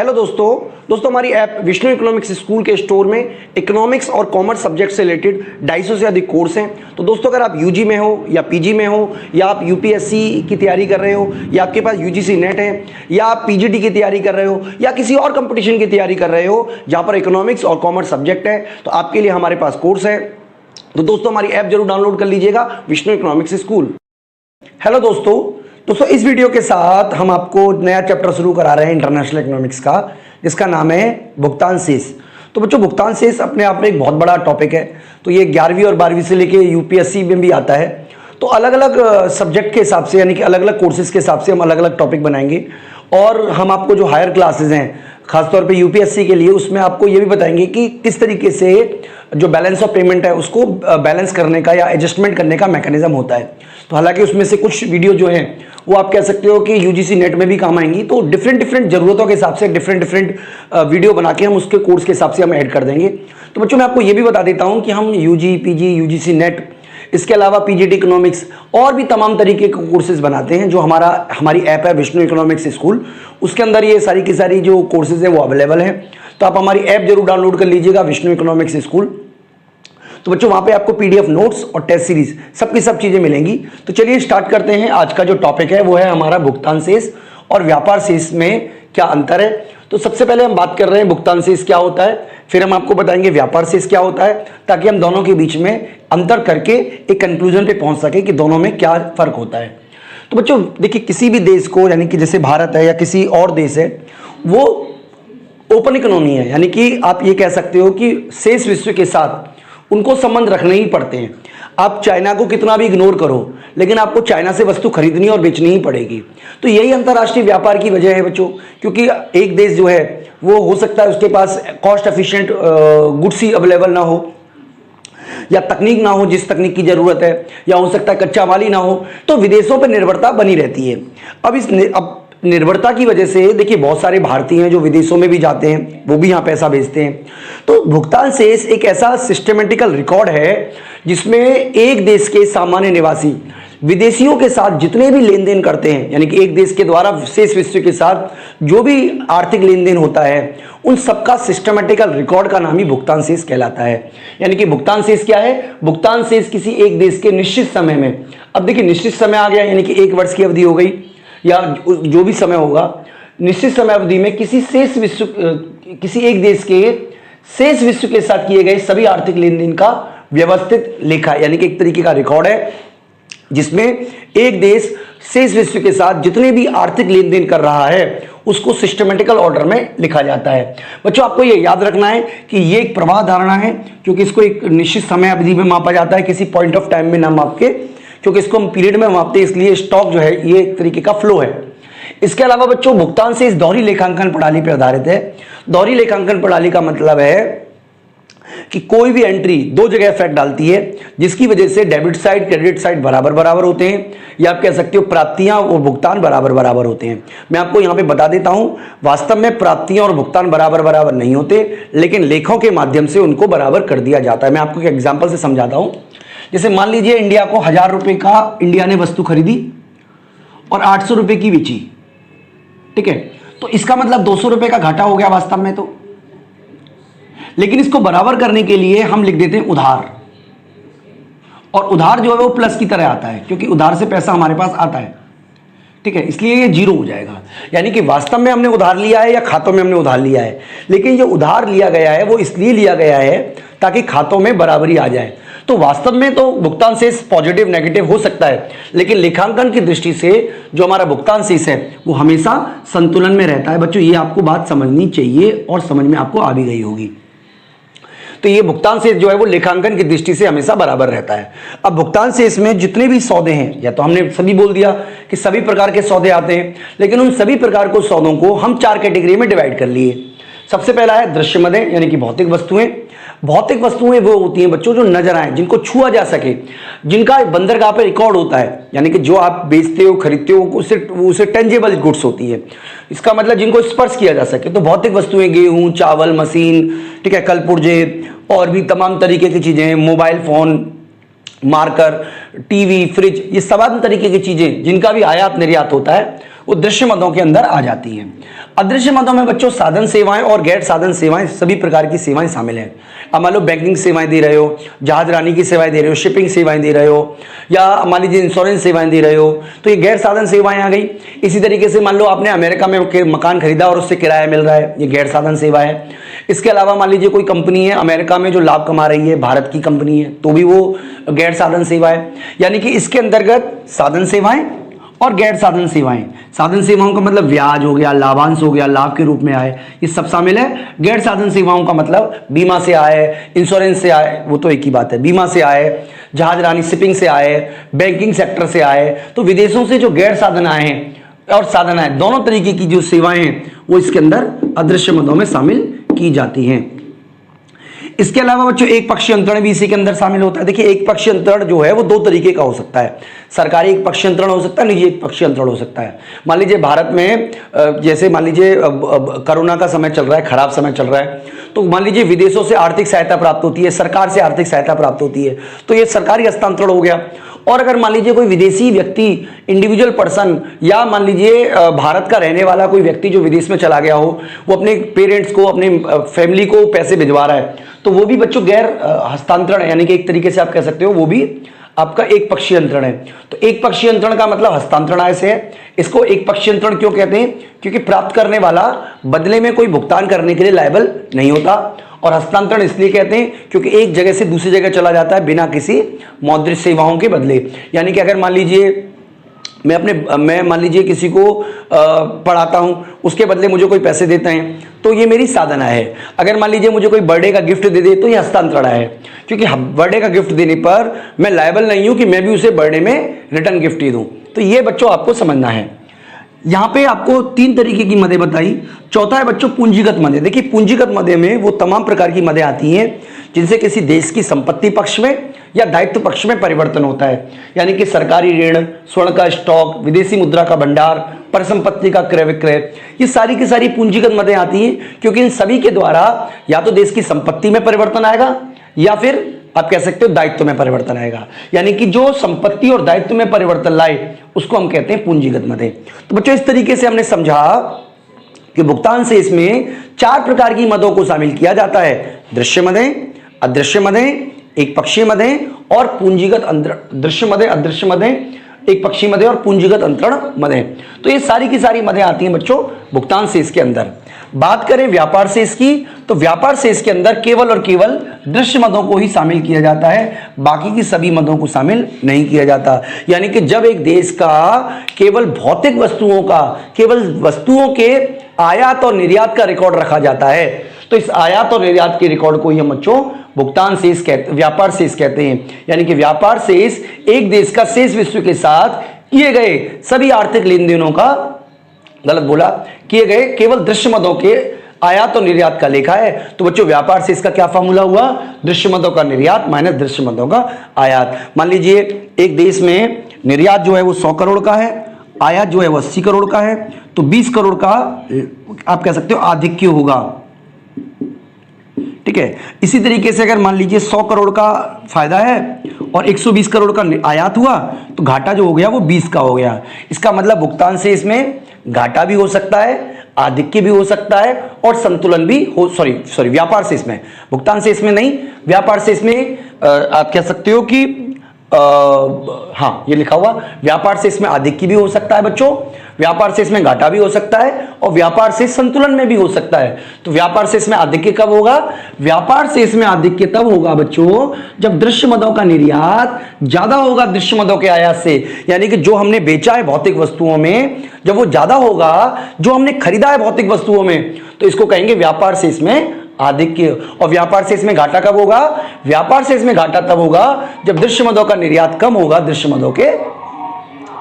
Hello दोस्तों हमारी app Vishnu economics school के स्टोर में इकोनॉमिक्स और कॉमर्स सब्जेक्ट से रिलेटेड 250 से अधिक कोर्स हैं। तो दोस्तों अगर आप यूजी में हो या पीजी में हो या आप यूपीएससी की तैयारी कर रहे हो या आपके पास यूजीसी नेट है या आप पीजीटी की तैयारी कर रहे हो या किसी और कंपटीशन की तैयारी कर रहे हो जहाँ पर इकोनॉमिक्स और कॉमर्स सब्जेक्ट है, तो आपके लिए हमारे पास कोर्स है। तो दोस्तों हमारी ऐप जरूर डाउनलोड कर लीजिएगा, विष्णु इकोनॉमिक्स स्कूल। हेलो दोस्तों इस वीडियो के साथ हम आपको नया चैप्टर शुरू करा रहे हैं इंटरनेशनल इकोनॉमिक्स का, जिसका नाम है भुगतान शेष। तो बच्चों भुगतान शेष अपने आप में एक बहुत बड़ा टॉपिक है। तो ये 11वीं और 12वीं से लेके यूपीएससी में भी आता है। तो अलग अलग सब्जेक्ट के हिसाब से, यानी कि अलग अलग कोर्सेज के हिसाब से हम अलग अलग टॉपिक बनाएंगे। और हम आपको जो हायर क्लासेज हैं खासतौर पे यूपीएससी के लिए, उसमें आपको ये भी बताएंगे कि किस तरीके से जो बैलेंस ऑफ पेमेंट है उसको बैलेंस करने का या एडजस्टमेंट करने का मैकेनिज्म होता है। तो हालांकि उसमें से कुछ वीडियो जो हैं वो आप कह सकते हो कि यूजीसी नेट में भी काम आएंगी। तो डिफरेंट ज़रूरतों के हिसाब से डिफरेंट वीडियो बना के हम उसके कोर्स के हिसाब से हम ऐड कर देंगे। तो बच्चों मैं आपको ये भी बता देता हूँ कि हम यूजी, पीजी, यूजीसी नेट, इसके अलावा पीजीटी इकोनॉमिक्स और भी तमाम तरीके के कोर्सेज बनाते हैं। जो हमारी ऐप है विष्णु इकोनॉमिक्स स्कूल, उसके अंदर ये सारी की सारी जो कोर्सेज हैं वो अवेलेबल हैं। तो आप हमारी ऐप जरूर डाउनलोड कर लीजिएगा, विष्णु इकोनॉमिक्स स्कूल। तो बच्चों वहाँ पे आपको पीडीएफ नोट्स और टेस्ट सीरीज सबकी सब चीज़ें मिलेंगी। तो चलिए स्टार्ट करते हैं। आज का जो टॉपिक है वो है हमारा भुगतान शेष और व्यापार शेष में क्या अंतर है। तो सबसे पहले हम बात कर रहे हैं भुगतान शेष क्या होता है, फिर हम आपको बताएंगे व्यापार शेष क्या होता है, ताकि हम दोनों के बीच में अंतर करके एक कंक्लूजन पे पहुंच सके कि दोनों में क्या फर्क होता है। तो बच्चों देखिए, किसी भी देश को, यानी कि जैसे भारत है या किसी और देश है, वो ओपन इकोनॉमी है, यानी कि आप ये कह सकते हो कि शेष विश्व के साथ उनको संबंध रखने ही पड़ते हैं। आप चाइना को कितना भी इग्नोर करो, लेकिन आपको चाइना से वस्तु खरीदनी और बेचनी ही पड़ेगी। तो यही अंतर्राष्ट्रीय व्यापार की वजह है बच्चों, क्योंकि एक देश जो है वो हो सकता है उसके पास कॉस्ट एफिशिएंट गुड्स ही अवेलेबल ना हो, या तकनीक ना हो जिस तकनीक की जरूरत है, या हो सकता है कच्चा माल ही ना हो। तो विदेशों पर निर्भरता बनी रहती है। अब निर्भरता की वजह से देखिए, बहुत सारे भारतीय हैं जो विदेशों में भी जाते हैं, वो भी यहाँ पैसा भेजते हैं। तो भुगतान शेष एक ऐसा सिस्टमेटिकल रिकॉर्ड है जिसमें एक देश के सामान्य निवासी विदेशियों के साथ जितने भी लेन देन करते हैं, यानी कि एक देश के द्वारा शेष विश्व के साथ जो भी आर्थिक लेन देन होता है, उन सबका सिस्टमेटिकल रिकॉर्ड का नाम ही भुगतान शेष कहलाता है। यानी कि भुगतान शेष क्या है? भुगतान शेष किसी एक देश के निश्चित समय में, अब देखिए निश्चित समय आ गया, यानी कि 1 वर्ष की अवधि हो गई या जो भी समय होगा, निश्चित समय अवधि में किसी एक देश के शेष विश्व के साथ किए गए सभी आर्थिक लेन देन का व्यवस्थित लेखा, यानी कि एक तरीके का रिकॉर्ड है जिसमें एक देश शेष विश्व के साथ जितने भी आर्थिक लेन देन कर रहा है उसको सिस्टमेटिकल ऑर्डर में लिखा जाता है। बच्चों आपको ये याद रखना है कि ये एक प्रवाह धारणा है, क्योंकि इसको एक निश्चित समय अवधि में मापा जाता है, किसी पॉइंट ऑफ टाइम में ना माप के, क्योंकि इसको हम पीरियड में मापते हैं, इसलिए स्टॉक जो है ये एक तरीके का फ्लो है। इसके अलावा बच्चों भुगतान शेष दोहरी लेखांकन प्रणाली पर आधारित है। दोहरी लेखांकन प्रणाली का मतलब है कि कोई भी एंट्री 2 जगह इफेक्ट डालती है, जिसकी वजह से डेबिट साइड क्रेडिट साइड बराबर होते हैं, या आप कह सकते हो प्राप्तियां और भुगतान बराबर होते हैं। मैं आपको यहां पे बता देता हूं, वास्तव में प्राप्तियां और भुगतान बराबर नहीं होते, लेकिन लेखों के माध्यम से उनको बराबर कर दिया जाता है। मैं आपको एक एग्जाम्पल से समझाता हूं। जैसे मान लीजिए इंडिया को 1000 रुपए का इंडिया ने वस्तु खरीदी और 800 रुपए की बेची, ठीक है, तो इसका मतलब 200 रुपए का घाटा हो गया वास्तव में। तो लेकिन इसको बराबर करने के लिए हम लिख देते हैं उधार, और उधार जो है वो प्लस की तरह आता है, क्योंकि उधार से पैसा हमारे पास आता है, ठीक है, इसलिए ये 0 हो जाएगा। यानी कि वास्तव में हमने उधार लिया है या खातों में हमने उधार लिया है, लेकिन ये उधार लिया गया है वो इसलिए लिया गया है ताकि खातों में बराबरी आ जाए। तो वास्तव में तो भुगतान शेष पॉजिटिव नेगेटिव हो सकता है, लेकिन लेखांकन की दृष्टि से जो हमारा भुगतान शेष है वो हमेशा संतुलन में रहता है। बच्चों ये आपको बात समझनी चाहिए और समझ में आपको आ भी गई होगी। तो ये भुगतान शेष जो है वो लेखांकन की दृष्टि से हमेशा बराबर रहता है। अब भुगतान शेष में जितने भी सौदे हैं, या तो हमने सभी बोल दिया कि सभी प्रकार के सौदे आते हैं, लेकिन उन सभी प्रकार के सौदों को हम 4 कैटेगरी में डिवाइड कर लिए। सबसे पहला है दृश्यमदेय, यानी कि भौतिक वस्तुएं। भौतिक वस्तुएं वो होती हैं बच्चों जो नजर आए, जिनको छुआ जा सके, जिनका बंदरगाह पे रिकॉर्ड होता है, यानी कि जो आप बेचते हो खरीदते हो उसे टेंजेबल गुड्स होती है। इसका मतलब जिनको स्पर्श किया जा सके। तो भौतिक वस्तुएं गेहूं, चावल, मशीन, ठीक है, कलपुर्जे और भी तमाम तरीके की चीजें, mobile phone, marker, TV, fridge, ये तमाम तरीके की चीजें जिनका भी आयात निर्यात होता है वो दृश्य मदों के अंदर आ जाती हैं। अदृश्य मदों में बच्चों साधन सेवाएं और गैर साधन सेवाएं सभी प्रकार की सेवाएं शामिल हैं। अब मान लो बैंकिंग सेवाएं दे रहे हो, जहाज रानी की सेवाएं दे रहे हो, शिपिंग सेवाएं दे रहे हो, या मान लीजिए इंश्योरेंस सेवाएं दे रहे हो, तो ये गैर साधन सेवाएं आ गई। इसी तरीके से मान लो आपने अमेरिका में मकान खरीदा और उससे किराया मिल रहा है, ये गैर साधन सेवा है। इसके अलावा मान लीजिए कोई कंपनी है अमेरिका में जो लाभ कमा रही है, भारत की कंपनी है, तो भी वो गैर साधन सेवा है। यानी कि इसके अंतर्गत साधन सेवाएं और गैर साधन सेवाएं। साधन सेवाओं का मतलब ब्याज हो गया, लाभांश हो गया, लाभ के रूप में आए, ये सब शामिल है। गैर साधन सेवाओं का मतलब बीमा से आए, इंश्योरेंस से आए, वो तो एक ही बात है, बीमा से आए, जहाज रानी शिपिंग से आए, बैंकिंग सेक्टर से आए। तो विदेशों से जो गैर साधन आए हैं और साधन आए, दोनों तरीके की जो सेवाएं हैं वो इसके अंदर अदृश्य मदों में शामिल की जाती हैं। इसके अलावा बच्चों एक पक्षीय अंतरण भी इसी के अंदर शामिल होता है। देखिए एक पक्षीय अंतरण जो है वो दो तरीके का हो सकता है, सरकारी एक पक्षीय अंतरण हो सकता है, निजी एक पक्षीय अंतरण हो सकता है। मान लीजिए भारत में जैसे मान लीजिए कोरोना का समय चल रहा है, खराब समय चल रहा है, तो मान लीजिए विदेशों से आर्थिक सहायता प्राप्त होती है, सरकार से आर्थिक सहायता प्राप्त होती है, तो ये सरकारी हस्तांतरण हो गया। और अगर मान लीजिए कोई विदेशी व्यक्ति, इंडिविजुअल पर्सन, या मान लीजिए भारत का रहने वाला कोई व्यक्ति जो विदेश में चला गया हो, वो अपने पेरेंट्स को, अपने फैमिली को पैसे भिजवा रहा है, तो वो भी बच्चों गैर हस्तांतरण, यानी कि एक तरीके से आप कह सकते हो वो भी आपका एक पक्षीय अंतरण है। तो एक पक्षीय अंतरण का मतलब हस्तांतरण आय से है। इसको एक पक्षीय अंतरण क्यों कहते हैं? क्योंकि प्राप्त करने वाला बदले में कोई भुगतान करने के लिए लायबल नहीं होता। और हस्तांतरण इसलिए कहते हैं क्योंकि एक जगह से दूसरी जगह चला जाता है बिना किसी मौद्रिक सेवाओं के बदले। यानी कि अगर मान लीजिए मैं मान लीजिए किसी को पढ़ाता हूं, उसके बदले मुझे कोई पैसे देते हैं, तो ये मेरी साधन आय है। अगर मान लीजिए मुझे कोई बर्थडे का गिफ्ट दे दे तो ये हस्तांतरण आय है, क्योंकि बर्थडे का गिफ्ट देने पर मैं लायबल नहीं हूं कि मैं भी उसे बर्थडे में रिटर्न गिफ्ट ही दूं। तो ये बच्चों आपको समझना है। यहां पे आपको तीन तरीके की मदें बताई। चौथा है बच्चों पूंजीगत मदें। देखिए पूंजीगत मदें में वो तमाम प्रकार की मदें आती हैं जिनसे किसी देश की संपत्ति पक्ष में या दायित्व पक्ष में परिवर्तन होता है। यानी कि सरकारी ऋण, स्वर्ण का स्टॉक, विदेशी मुद्रा का भंडार, परिसंपत्ति का क्रय विक्रय, ये सारी की सारी पूंजीगत मदें आती हैं, क्योंकि इन सभी के द्वारा या तो देश की संपत्ति में परिवर्तन आएगा या फिर आप कह सकते हो दायित्व में परिवर्तन आएगा। यानी कि जो संपत्ति और दायित्व में परिवर्तन लाए उसको हम कहते हैं पूंजीगत मदें। तो बच्चों इस तरीके से हमने समझा कि भुगतान से इसमें चार प्रकार की मदों को शामिल किया जाता है: दृश्य मदें, अदृश्य मदें, एक पक्षीय मदें और पूंजीगत दृश्य मदें, अदृश्य मदें, एक पक्षीय मदें और पूंजीगत अंतरण मदें। तो ये सारी की सारी मदें आती हैं बच्चों भुगतान शेष के अंदर। बात करें व्यापार शेष की, तो व्यापार शेष के अंदर केवल और केवल दृश्य मदों को ही शामिल किया जाता है, बाकी की सभी मदों को शामिल नहीं किया जाता। यानी कि जब एक देश का केवल भौतिक वस्तुओं का, केवल वस्तुओं के आयात और निर्यात का रिकॉर्ड रखा जाता है, तो इस आयात और निर्यात के रिकॉर्ड को ही हम बच्चों भुगतान शेष कहते, व्यापार शेष कहते हैं। यानी कि व्यापार शेष एक देश का शेष विश्व के साथ किए गए सभी आर्थिक लेन देनों का, गलत बोला, किए गए केवल दृश्य मदों के आयात और निर्यात का लेखा है। तो बच्चों व्यापार शेष का क्या फॉर्मूला हुआ? दृश्य मदों का निर्यात माइनस दृश्य मदों का आयात। मान लीजिए एक देश में निर्यात जो है वो 100 करोड़ का है, आयात जो है वो 80 करोड़ का है, तो 20 करोड़ का आप कह सकते हो आधिक्य होगा। ठीक है। इसी तरीके से अगर मान लीजिए 100 करोड़ का फायदा है और 120 करोड़ का आयात हुआ, तो घाटा जो हो गया वो 20 का हो गया। इसका मतलब भुगतान से इसमें घाटा भी हो सकता है, आधिक्य भी हो सकता है और संतुलन भी हो, सॉरी व्यापार से इसमें, भुगतान से इसमें नहीं, व्यापार से इसमें आप कह सकते हो कि हाँ ये लिखा हुआ, व्यापार से इसमें आधिक्य भी हो सकता है बच्चों, व्यापार से इसमें घाटा भी हो सकता है और व्यापार से संतुलन में भी हो सकता है। तो व्यापार से इसमें आधिक्य कब होगा? व्यापार से इसमें आधिक्य तब होगा बच्चों जब दृश्य मदों का निर्यात ज्यादा होगा दृश्य मदों के आयात से। यानी कि जो हमने बेचा है भौतिक वस्तुओं में, जब वो ज्यादा होगा जो हमने खरीदा है भौतिक वस्तुओं में, तो इसको कहेंगे व्यापार से इसमें आधिक्य। और व्यापार से इसमें घाटा कब होगा? व्यापार से इसमें घाटा तब होगा जब दृश्य मदों का निर्यात कम होगा दृश्य मदों के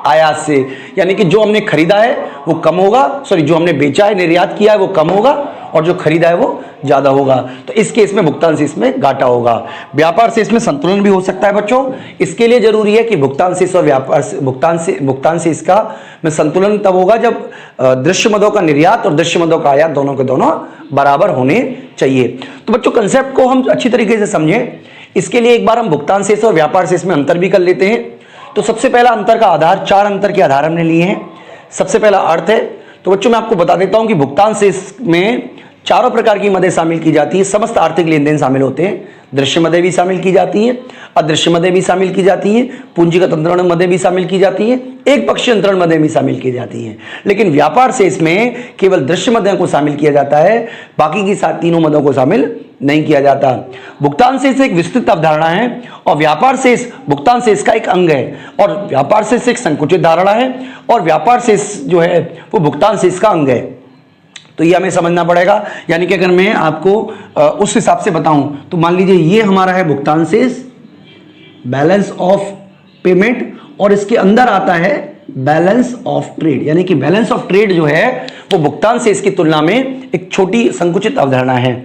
आयात से। यानी कि जो हमने खरीदा है वो कम होगा, जो हमने बेचा है, निर्यात किया है वो कम होगा और जो खरीदा है वो ज्यादा होगा। तो इस केस में भुगतान से इसमें घाटा होगा। व्यापार से इसमें संतुलन भी हो सकता है बच्चों। इसके लिए जरूरी है कि भुगतान से और व्यापार से, भुगतान से इसका में संतुलन तब होगा जब दृश्य मदों का निर्यात और दृश्य मदों का आयात दोनों के दोनों बराबर होने चाहिए। तो बच्चों कंसेप्ट को हम अच्छी तरीके से समझें, इसके लिए एक बार हम भुगतान शेष और व्यापार शेष में अंतर भी कर लेते हैं। तो सबसे पहला अंतर का आधार, चार अंतर के आधार हमने लिए हैं। सबसे पहला अर्थ है। तो बच्चों मैं आपको बता देता हूं कि भुगतान शेष में चारों प्रकार की मदें शामिल की जाती है। समस्त आर्थिक लेन देन शामिल होते हैं। दृश्य मदें भी शामिल की जाती हैं, अदृश्य मदें भी शामिल की जाती हैं, पूंजीगत अंतरण मदें भी शामिल की जाती हैं, एक पक्षीय अंतरण मदें भी शामिल की जाती हैं। लेकिन व्यापार शेष में केवल दृश्य मदों को शामिल किया जाता है, बाकी की तीनों मदों को शामिल नहीं किया जाता। भुगतान शेष एक विस्तृत अवधारणा है और व्यापार शेष भुगतान शेष का एक अंग है, और व्यापार शेष एक संकुचित धारणा है और व्यापार शेष जो है वो भुगतान शेष का अंग है। तो ये हमें समझना पड़ेगा। यानी कि अगर मैं आपको उस हिसाब से बताऊं तो मान लीजिए ये हमारा है भुगतान शेष, बैलेंस ऑफ पेमेंट, और इसके अंदर आता है बैलेंस ऑफ ट्रेड। यानी कि बैलेंस ऑफ ट्रेड जो है वो भुगतान शेष की तुलना में एक छोटी संकुचित अवधारणा है।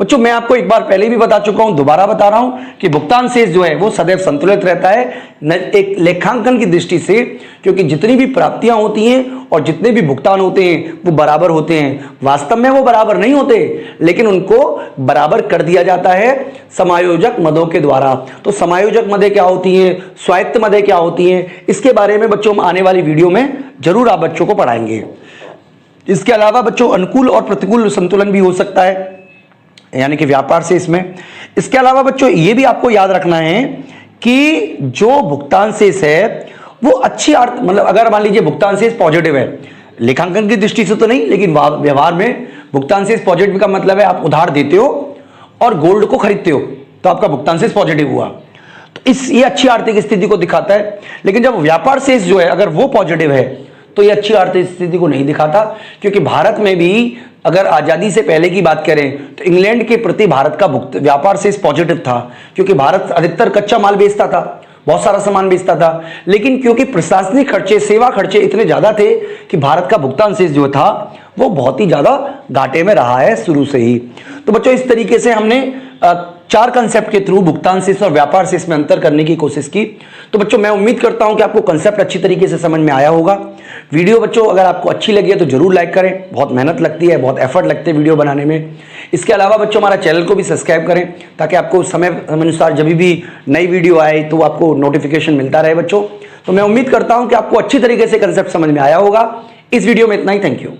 बच्चों मैं आपको एक बार पहले भी बता चुका हूं, दोबारा बता रहा हूं कि भुगतान शेष जो है वो सदैव संतुलित रहता है एक लेखांकन की दृष्टि से, क्योंकि जितनी भी प्राप्तियां होती हैं और जितने भी भुगतान होते हैं वो बराबर होते हैं। वास्तव में वो बराबर नहीं होते, लेकिन उनको बराबर कर दिया जाता है समायोजक मदों के द्वारा। तो समायोजक मदें क्या होती हैं, स्वायत्त मदें क्या होती हैं, इसके बारे में बच्चों आने वाली वीडियो में जरूर आप बच्चों को पढ़ाएंगे। इसके अलावा बच्चों अनुकूल और प्रतिकूल संतुलन भी हो सकता है, यानी कि व्यापार से इसमें। इसके अलावा बच्चों ये भी आपको याद रखना है कि जो भुगतान शेष है वो अच्छी अर्थ मतलब अगर मान लीजिए भुगतान शेष पॉजिटिव है, लेखांकन की दृष्टि से तो नहीं, लेकिन व्यवहार में भुगतान शेष पॉजिटिव का मतलब है आप उधार देते हो और गोल्ड को खरीदते हो तो आपका भुगतान शेष पॉजिटिव हुआ, तो ये अच्छी आर्थिक स्थिति को दिखाता है। लेकिन जब व्यापार शेष जो है अगर वो पॉजिटिव है तो ये अच्छी आर्थिक स्थिति को नहीं दिखाता, क्योंकि भारत में भी अगर आजादी से पहले की बात करें तो इंग्लैंड के प्रति भारत का व्यापार शेष पॉजिटिव था, क्योंकि भारत अधिकतर कच्चा माल बेचता था, बहुत सारा सामान बेचता था। लेकिन क्योंकि प्रशासनिक खर्चे, सेवा खर्चे इतने ज्यादा थे कि भारत का भुगतान शेष जो था वो बहुत ही ज्यादा घाटे में रहा है शुरू से ही। तो बच्चों इस तरीके से हमने 4 कंसेप्ट के थ्रू भुगतान शेष और व्यापार शेष में अंतर करने की कोशिश की। तो बच्चों मैं उम्मीद करता हूं कि आपको कंसेप्ट अच्छी तरीके से समझ में आया होगा। वीडियो बच्चों अगर आपको अच्छी लगी है तो जरूर लाइक करें, बहुत मेहनत लगती है, बहुत एफर्ट लगते हैं वीडियो बनाने में। इसके अलावा बच्चों हमारा चैनल को भी सब्सक्राइब करें ताकि आपको समय अनुसार जब भी नई वीडियो आए तो आपको नोटिफिकेशन मिलता रहे बच्चों। तो मैं उम्मीद करता हूं कि आपको अच्छी तरीके से कंसेप्ट समझ में आया होगा। इस वीडियो में इतना ही, थैंक यू।